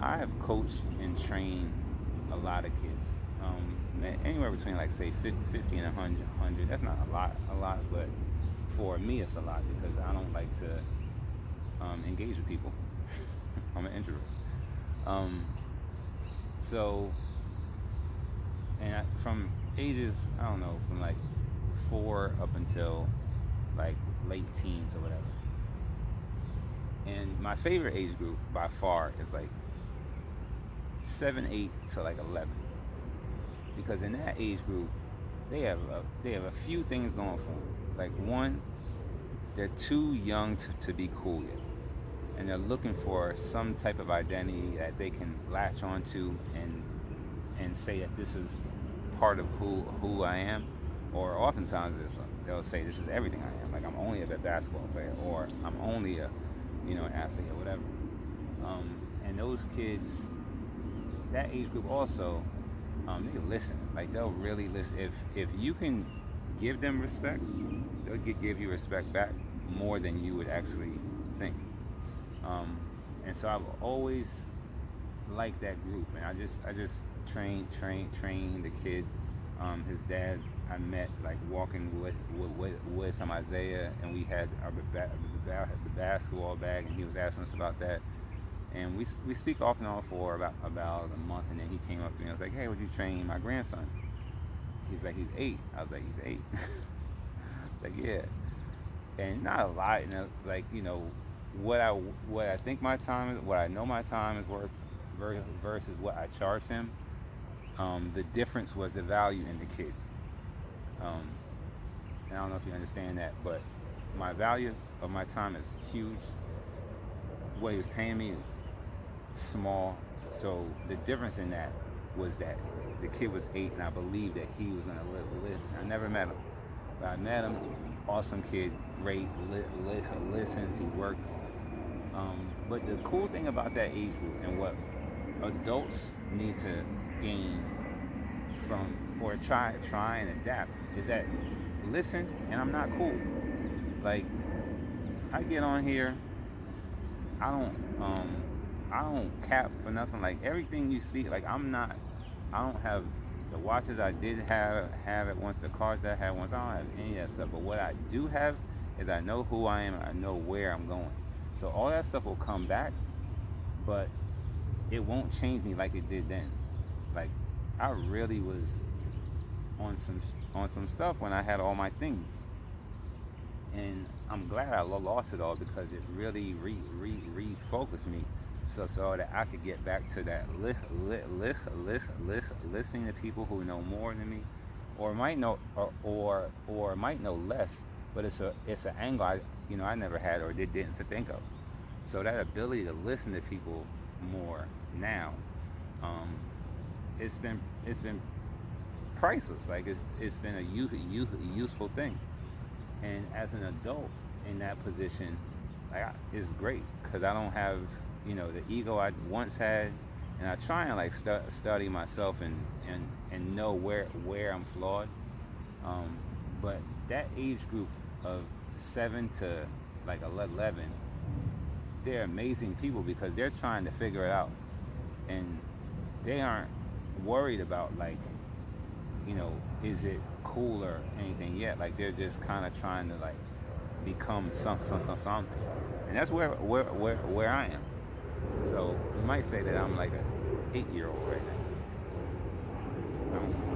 I have coached and trained a lot of kids. Anywhere between like say 50 and 100. That's not a lot, but for me it's a lot because I don't like to engage with people. I'm an introvert. Um, so, from ages, I don't know, from like 4 up until like late teens or whatever. And my favorite age group by far is like 7, 8 to like 11, because in that age group, they have a few things going for them. Like one, they're too young to be cool yet, and they're looking for some type of identity that they can latch onto and say that this is part of who I am. Or oftentimes they'll say this is everything I am. Like I'm only a basketball player, or I'm only a athlete or whatever. And those kids, that age group also, they listen. Like they'll really listen. If you can give them respect, they'll give you respect back more than you would actually think. Um, and so I've always liked that group, and I just train the kid. His dad I met like walking with Isaiah, and we had the basketball bag, and he was asking us about that. And we speak off and on for about a month, and then he came up to me. I was like, "Hey, would you train my grandson?" He's like, "He's 8." I was like, "He's 8." It's like, "Yeah," and not a lot. And it's like, what I think my time is, what I know my time is worth versus what I charge him. The difference was the value in the kid. Um, and I don't know if you understand that, but my value of my time is huge. What he was paying me is small. So the difference in that was that the kid was 8, and I believed that he was gonna listen. I never met him, but I met him. Awesome kid, great, listens, he works. But the cool thing about that age group, and what adults need to gain from, or try and adapt, is that listen, and I'm not cool. Like I get on here, I don't I don't cap for nothing. Like everything you see, like I don't have the watches I did have at once, the cars that I had once. I don't have any of that stuff. But what I do have is I know who I am, and I know where I'm going. So all that stuff will come back, but it won't change me like it did then. Like I really was on some stuff when I had all my things, and I'm glad I lost it all because it really refocused me, so that I could get back to that listening to people who know more than me, or might know, or might know less, but it's an angle I never had or didn't think of. So that ability to listen to people more now, um, it's been priceless. Like it's been a useful thing. And as an adult in that position, it's great because I don't have the ego I once had, and I try and like study myself and know where I'm flawed. Um, but that age group of 7 to like 11, they're amazing people because they're trying to figure it out, and they aren't worried about like is it cool or anything yet. Like they're just kind of trying to like become something, and that's where I am. So you might say that I'm like a 8-year-old right now.